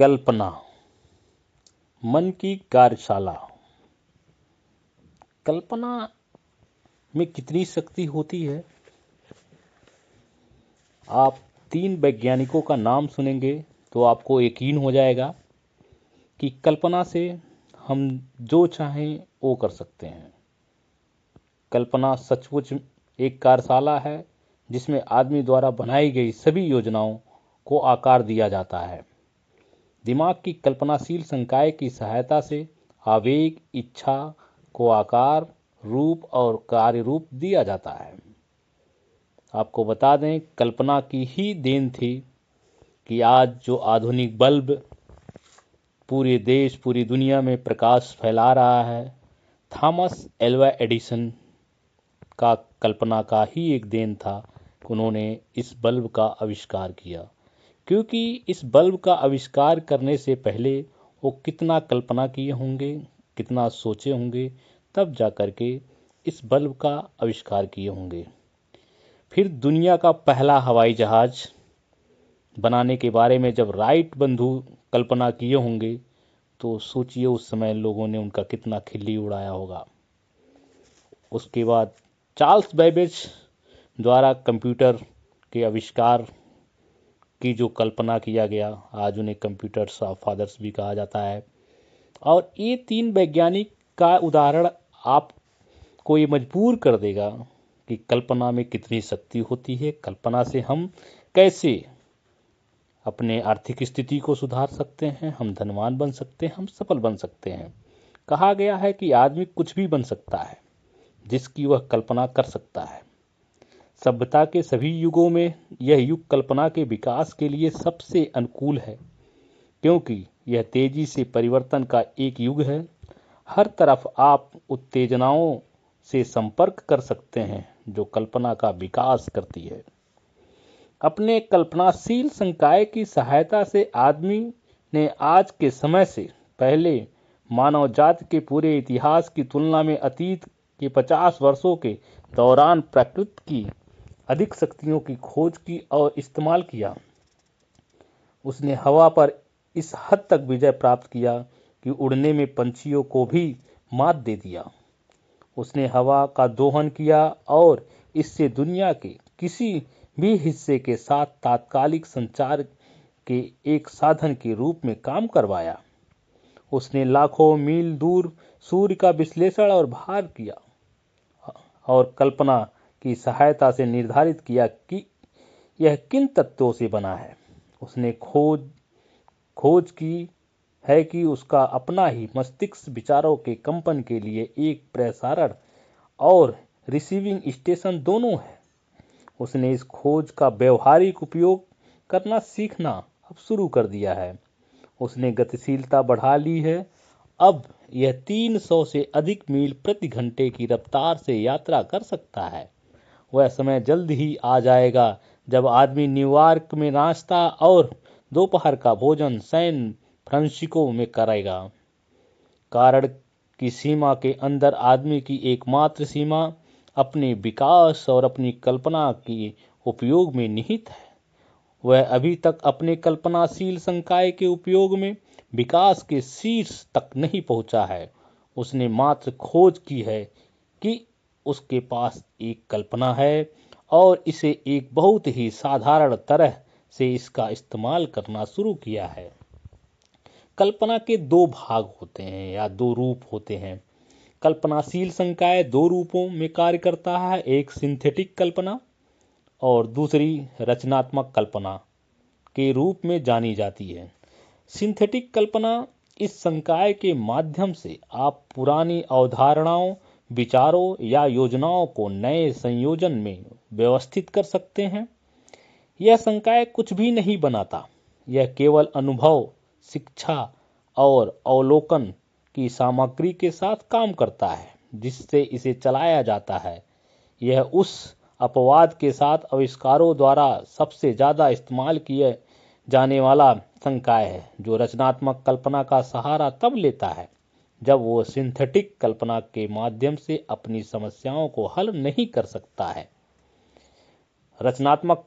कल्पना, मन की कार्यशाला। कल्पना में कितनी शक्ति होती है। आप 3 वैज्ञानिकों का नाम सुनेंगे तो आपको यकीन हो जाएगा कि कल्पना से हम जो चाहें वो कर सकते हैं। कल्पना सचमुच एक कार्यशाला है जिसमें आदमी द्वारा बनाई गई सभी योजनाओं को आकार दिया जाता है। दिमाग की कल्पनाशील संकाय की सहायता से आवेग, इच्छा को आकार, रूप और कार्य रूप दिया जाता है। आपको बता दें, कल्पना की ही देन थी कि आज जो आधुनिक बल्ब पूरे देश, पूरी दुनिया में प्रकाश फैला रहा है, थॉमस एल्वा एडिसन का कल्पना का ही एक देन था कि उन्होंने इस बल्ब का आविष्कार किया। क्योंकि इस बल्ब का आविष्कार करने से पहले वो कितना कल्पना किए होंगे, कितना सोचे होंगे, तब जा कर के इस बल्ब का आविष्कार किए होंगे। फिर दुनिया का पहला हवाई जहाज बनाने के बारे में जब राइट बंधु कल्पना किए होंगे तो सोचिए उस समय लोगों ने उनका कितना खिल्ली उड़ाया होगा। उसके बाद चार्ल्स बेबेज द्वारा कंप्यूटर के आविष्कार की जो कल्पना किया गया, आज उन्हें कंप्यूटर्स फादर्स भी कहा जाता है। और ये 3 वैज्ञानिक का उदाहरण आपको ये मजबूर कर देगा कि कल्पना में कितनी शक्ति होती है। कल्पना से हम कैसे अपने आर्थिक स्थिति को सुधार सकते हैं, हम धनवान बन सकते हैं, हम सफल बन सकते हैं। कहा गया है कि आदमी कुछ भी बन सकता है जिसकी वह कल्पना कर सकता है। सभ्यता के सभी युगों में यह युग कल्पना के विकास के लिए सबसे अनुकूल है, क्योंकि यह तेजी से परिवर्तन का एक युग है। हर तरफ आप उत्तेजनाओं से संपर्क कर सकते हैं जो कल्पना का विकास करती है। अपने कल्पनाशील संकाय की सहायता से आदमी ने आज के समय से पहले मानव जाति के पूरे इतिहास की तुलना में अतीत के 50 वर्षों के दौरान प्रकृति की अधिक शक्तियों की खोज की और इस्तेमाल किया। उसने हवा पर इस हद तक विजय प्राप्त किया कि उड़ने में पंछियों को भी मात दे दिया। उसने हवा का दोहन किया और इससे दुनिया के किसी भी हिस्से के साथ तात्कालिक संचार के एक साधन के रूप में काम करवाया। उसने लाखों मील दूर सूर्य का विश्लेषण और भार किया और कल्पना की सहायता से निर्धारित किया कि यह किन तत्वों से बना है। उसने खोज की है कि उसका अपना ही मस्तिष्क विचारों के कंपन के लिए एक प्रसारण और रिसीविंग स्टेशन दोनों है। उसने इस खोज का व्यवहारिक उपयोग करना सीखना अब शुरू कर दिया है। उसने गतिशीलता बढ़ा ली है। अब यह 300 से अधिक मील प्रति घंटे की रफ्तार से यात्रा कर सकता है। वह समय जल्द ही आ जाएगा जब आदमी न्यूयॉर्क में नाश्ता और दोपहर का भोजन सैन फ्रांसिस्को में करेगा। कारण की सीमा के अंदर आदमी की एकमात्र सीमा अपने विकास और अपनी कल्पना के उपयोग में निहित है। वह अभी तक अपने कल्पनाशील संकाय के उपयोग में विकास के शीर्ष तक नहीं पहुंचा है। उसने मात्र खोज की है कि उसके पास एक कल्पना है और इसे एक बहुत ही साधारण तरह से इसका इस्तेमाल करना शुरू किया है। कल्पना के 2 भाग होते हैं या 2 रूप होते हैं। कल्पनाशील संकाय 2 रूपों में कार्य करता है, एक सिंथेटिक कल्पना और दूसरी रचनात्मक कल्पना के रूप में जानी जाती है। सिंथेटिक कल्पना इस संकाय के माध्यम से आप पुरानी अवधारणाओं, विचारों या योजनाओं को नए संयोजन में व्यवस्थित कर सकते हैं। यह संकाय कुछ भी नहीं बनाता, यह केवल अनुभव, शिक्षा और अवलोकन की सामग्री के साथ काम करता है जिससे इसे चलाया जाता है। यह उस अपवाद के साथ आविष्कारों द्वारा सबसे ज़्यादा इस्तेमाल किए जाने वाला संकाय है जो रचनात्मक कल्पना का सहारा तब लेता है जब वो सिंथेटिक कल्पना के माध्यम से अपनी समस्याओं को हल नहीं कर सकता है। रचनात्मक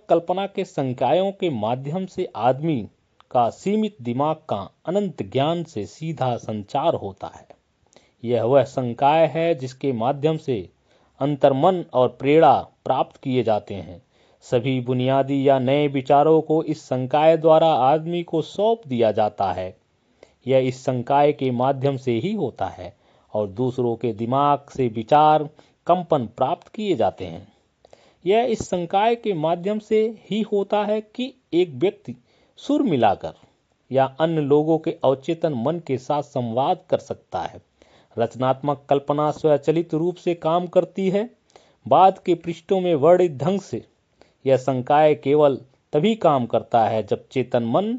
कल्पना के संकायों के माध्यम से आदमी का सीमित दिमाग का अनंत ज्ञान से सीधा संचार होता है। यह वह संकाय है जिसके माध्यम से अंतर्मन और प्रेरणा प्राप्त किए जाते हैं। सभी बुनियादी या नए विचारों को इस संकाय द्वारा आदमी को सौंप दिया जाता है। यह इस संकाय के माध्यम से ही होता है और दूसरों के दिमाग से विचार कंपन प्राप्त किए जाते हैं। यह इस संकाय के माध्यम से ही होता है कि एक व्यक्ति सुर मिलाकर या अन्य लोगों के अवचेतन मन के साथ संवाद कर सकता है। रचनात्मक कल्पना स्वचालित रूप से काम करती है। बाद के पृष्ठों में वर्णित ढंग से यह संकाय केवल तभी काम करता है जब चेतन मन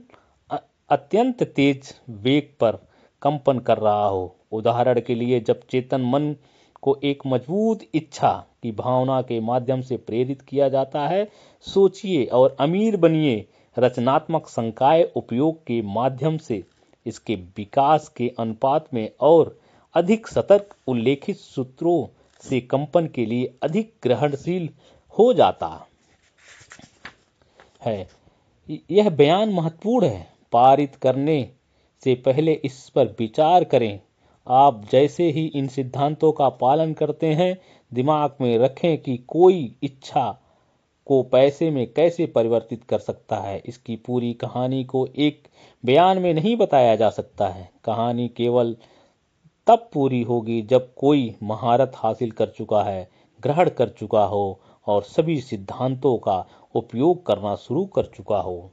अत्यंत तेज वेग पर कंपन कर रहा हो। उदाहरण के लिए, जब चेतन मन को एक मजबूत इच्छा की भावना के माध्यम से प्रेरित किया जाता है, सोचिए और अमीर बनिए। रचनात्मक संकाय उपयोग के माध्यम से इसके विकास के अनुपात में और अधिक सतर्क उल्लेखित सूत्रों से कंपन के लिए अधिक ग्रहणशील हो जाता है। यह बयान महत्वपूर्ण है। पारित करने से पहले इस पर विचार करें। आप जैसे ही इन सिद्धांतों का पालन करते हैं, दिमाग में रखें कि कोई इच्छा को पैसे में कैसे परिवर्तित कर सकता है। इसकी पूरी कहानी को एक बयान में नहीं बताया जा सकता है। कहानी केवल तब पूरी होगी जब कोई महारत हासिल कर चुका है, ग्रहण कर चुका हो और सभी सिद्धांतों का उपयोग करना शुरू कर चुका हो।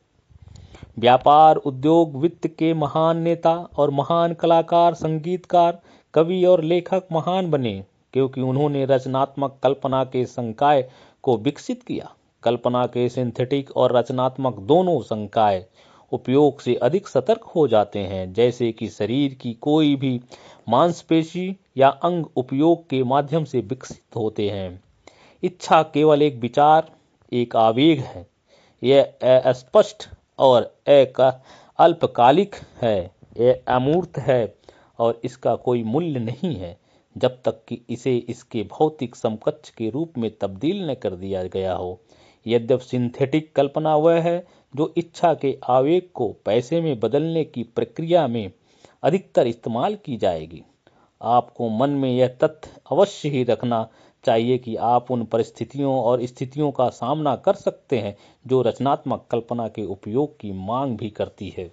व्यापार, उद्योग, वित्त के महान नेता और महान कलाकार, संगीतकार, कवि और लेखक महान बने क्योंकि उन्होंने रचनात्मक कल्पना के संकाय को विकसित किया। कल्पना के सिंथेटिक और रचनात्मक दोनों संकाय उपयोग से अधिक सतर्क हो जाते हैं। जैसे कि शरीर की कोई भी मांसपेशी या अंग उपयोग के माध्यम से विकसित होते हैं। इच्छा केवल एक विचार, एक आवेग है। यह अस्पष्ट और अल्पकालिक है। यह अमूर्त है और इसका कोई मूल्य नहीं है जब तक कि इसे इसके भौतिक समकक्ष के रूप में तब्दील न कर दिया गया हो। यद्यपि सिंथेटिक कल्पना वह है जो इच्छा के आवेग को पैसे में बदलने की प्रक्रिया में अधिकतर इस्तेमाल की जाएगी। आपको मन में यह तथ्य अवश्य ही रखना चाहिए कि आप उन परिस्थितियों और स्थितियों का सामना कर सकते हैं जो रचनात्मक कल्पना के उपयोग की मांग भी करती है।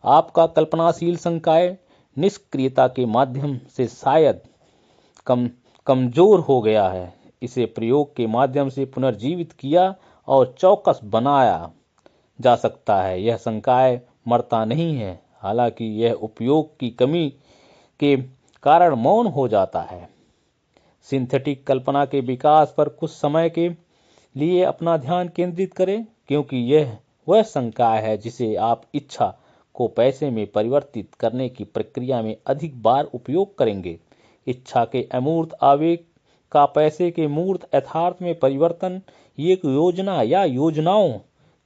आपका कल्पनाशील संकाय निष्क्रियता के माध्यम से शायद कमजोर हो गया है। इसे प्रयोग के माध्यम से पुनर्जीवित किया और चौकस बनाया जा सकता है। यह संकाय मरता नहीं है, हालांकि यह उपयोग की कमी के कारण मौन हो जाता है। सिंथेटिक कल्पना के विकास पर कुछ समय के लिए अपना ध्यान केंद्रित करें, क्योंकि यह वह संकाय है जिसे आप इच्छा को पैसे में परिवर्तित करने की प्रक्रिया में अधिक बार उपयोग करेंगे। इच्छा के अमूर्त आवेग का पैसे के मूर्त यथार्थ में परिवर्तन एक योजना या योजनाओं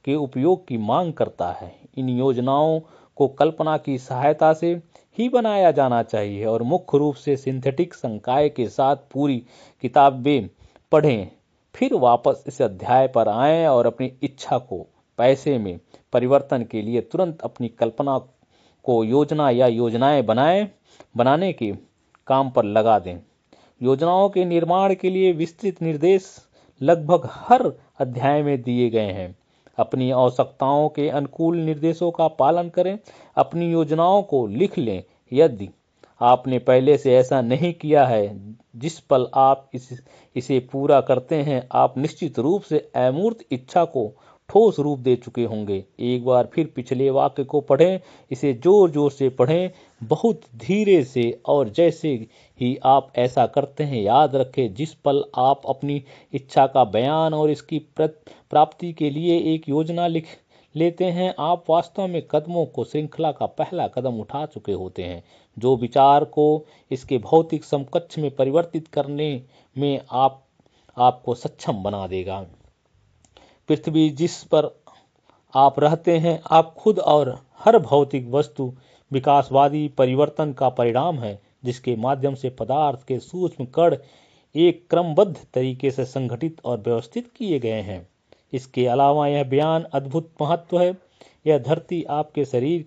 के उपयोग की मांग करता है। इन योजनाओं को कल्पना की सहायता से ही बनाया जाना चाहिए और मुख्य रूप से सिंथेटिक संकाय के साथ पूरी किताबें पढ़ें। फिर वापस इस अध्याय पर आएं और अपनी इच्छा को पैसे में परिवर्तन के लिए तुरंत अपनी कल्पना को योजना या योजनाएं बनाने के काम पर लगा दें। योजनाओं के निर्माण के लिए विस्तृत निर्देश लगभग हर अध्याय में दिए गए हैं। अपनी आवश्यकताओं के अनुकूल निर्देशों का पालन करें। अपनी योजनाओं को लिख लें। यदि आपने पहले से ऐसा नहीं किया है, जिस पल आप इसे पूरा करते हैं, आप निश्चित रूप से अमूर्त इच्छा को ठोस रूप दे चुके होंगे। एक बार फिर पिछले वाक्य को पढ़ें, इसे जोर जोर से पढ़ें, बहुत धीरे से, और जैसे ही आप ऐसा करते हैं, याद रखें जिस पल आप अपनी इच्छा का बयान और इसकी प्राप्ति के लिए एक योजना लिख लेते हैं, आप वास्तव में कदमों को श्रृंखला का पहला कदम उठा चुके होते हैं, जो विचार को इसके भौतिक समकक्ष में परिवर्तित करने में आपको सक्षम बना देगा। पृथ्वी जिस पर आप रहते हैं, आप खुद और हर भौतिक वस्तु विकासवादी परिवर्तन का परिणाम है, जिसके माध्यम से पदार्थ के सूक्ष्म कण एक क्रमबद्ध तरीके से संगठित और व्यवस्थित किए गए हैं। इसके अलावा यह बयान अद्भुत महत्व है। यह धरती आपके शरीर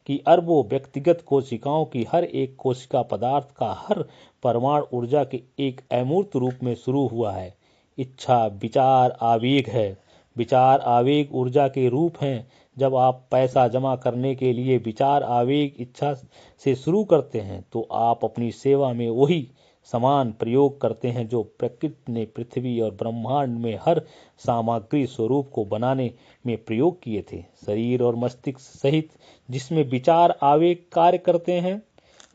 की अरबों व्यक्तिगत कोशिकाओं की हर एक कोशिका पदार्थ का हर परमाणु ऊर्जा के एक अमूर्त रूप में शुरू हुआ है। इच्छा विचार आवेग है। विचार आवेग ऊर्जा के रूप हैं। जब आप पैसा जमा करने के लिए विचार आवेग इच्छा से शुरू करते हैं तो आप अपनी सेवा में वही समान प्रयोग करते हैं जो प्रकृति ने पृथ्वी और ब्रह्मांड में हर सामग्री स्वरूप को बनाने में प्रयोग किए थे। शरीर और मस्तिष्क सहित जिसमें विचार आवेग कार्य करते हैं,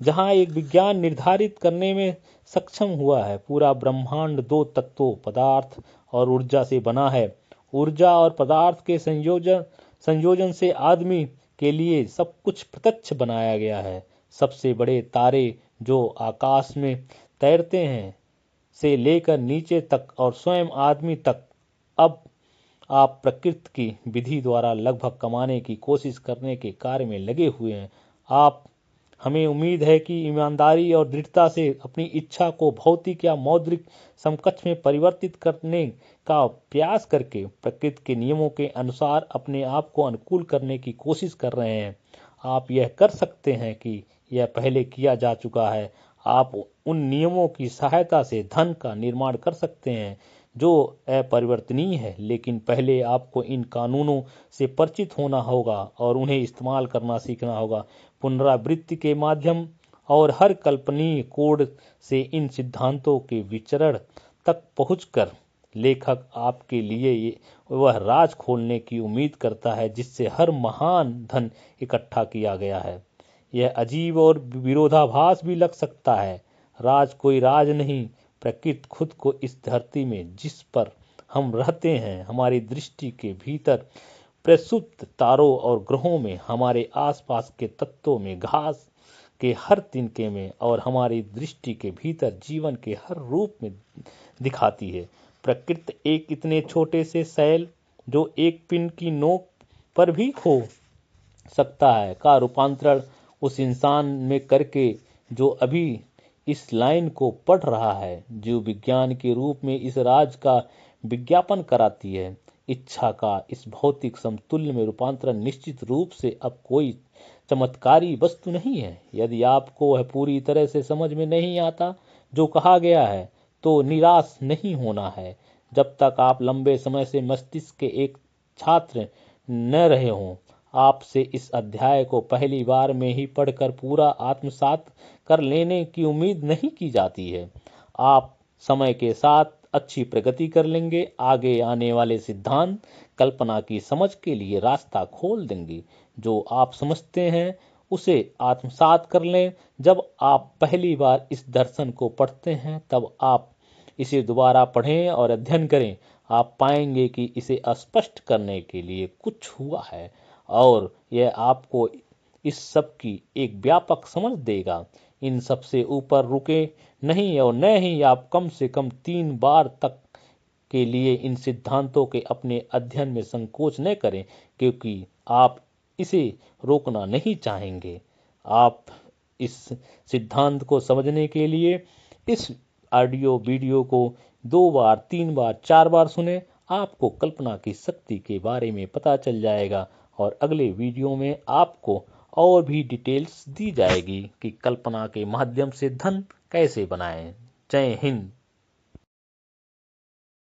जहां एक विज्ञान निर्धारित करने में सक्षम हुआ है पूरा ब्रह्मांड दो तत्वों पदार्थ और ऊर्जा से बना है। ऊर्जा और पदार्थ के संयोजन से आदमी के लिए सब कुछ प्रत्यक्ष बनाया गया है। सबसे बड़े तारे जो आकाश में तैरते हैं से लेकर नीचे तक और स्वयं आदमी तक, अब आप प्रकृति की विधि द्वारा लगभग कमाने की कोशिश करने के कार्य में लगे हुए हैं। आप हमें उम्मीद है कि ईमानदारी और दृढ़ता से अपनी इच्छा को भौतिक या मौद्रिक समकक्ष में परिवर्तित करने का प्रयास करके प्रकृति के नियमों के अनुसार अपने आप को अनुकूल करने की कोशिश कर रहे हैं। आप यह कर सकते हैं कि यह पहले किया जा चुका है। आप उन नियमों की सहायता से धन का निर्माण कर सकते हैं जो अपरिवर्तनीय है, लेकिन पहले आपको इन कानूनों से परिचित होना होगा और उन्हें इस्तेमाल करना सीखना होगा। पुनरावृत्ति के माध्यम और हर कल्पनीय कोड से इन सिद्धांतों के विचरण तक पहुंचकर लेखक आपके लिए वह राज खोलने की उम्मीद करता है जिससे हर महान धन इकट्ठा किया गया है। यह अजीब और विरोधाभास भी लग सकता है। राज कोई राज नहीं, प्रकृति खुद को इस धरती में जिस पर हम रहते हैं, हमारी दृष्टि के भीतर प्रसुप्त तारों और ग्रहों में, हमारे आसपास के तत्वों में, घास के हर तिनके में और हमारी दृष्टि के भीतर जीवन के हर रूप में दिखाती है। प्रकृति एक इतने छोटे से सेल जो एक पिन की नोक पर भी हो सकता है का रूपांतरण उस इंसान में करके जो अभी इस लाइन को पढ़ रहा है, जीव विज्ञान के रूप में इस राज का विज्ञापन कराती है। इच्छा का इस भौतिक समतुल्य में रूपांतरण निश्चित रूप से अब कोई चमत्कारी वस्तु नहीं है। यदि आपको वह पूरी तरह से समझ में नहीं आता जो कहा गया है तो निराश नहीं होना है। जब तक आप लंबे समय से मस्तिष्क के एक छात्र न रहे हों, आपसे इस अध्याय को पहली बार में ही पढ़कर पूरा आत्मसात कर लेने की उम्मीद नहीं की जाती है। आप समय के साथ अच्छी प्रगति कर लेंगे। आगे आने वाले सिद्धांत कल्पना की समझ के लिए रास्ता खोल देंगे। जो आप समझते हैं उसे आत्मसात कर लें। जब आप पहली बार इस दर्शन को पढ़ते हैं तब आप इसे दोबारा पढ़ें और अध्ययन करें। आप पाएंगे कि इसे स्पष्ट करने के लिए कुछ हुआ है और यह आपको इस सब की एक व्यापक समझ देगा। इन सब से ऊपर रुके नहीं और न ही आप कम से कम 3 बार तक के लिए इन सिद्धांतों के अपने अध्ययन में संकोच न करें, क्योंकि आप इसे रोकना नहीं चाहेंगे। आप इस सिद्धांत को समझने के लिए इस ऑडियो वीडियो को 2 बार 3 बार 4 बार सुने। आपको कल्पना की शक्ति के बारे में पता चल जाएगा और अगले वीडियो में आपको और भी डिटेल्स दी जाएगी कि कल्पना के माध्यम से धन कैसे बनाएं। जय हिंद।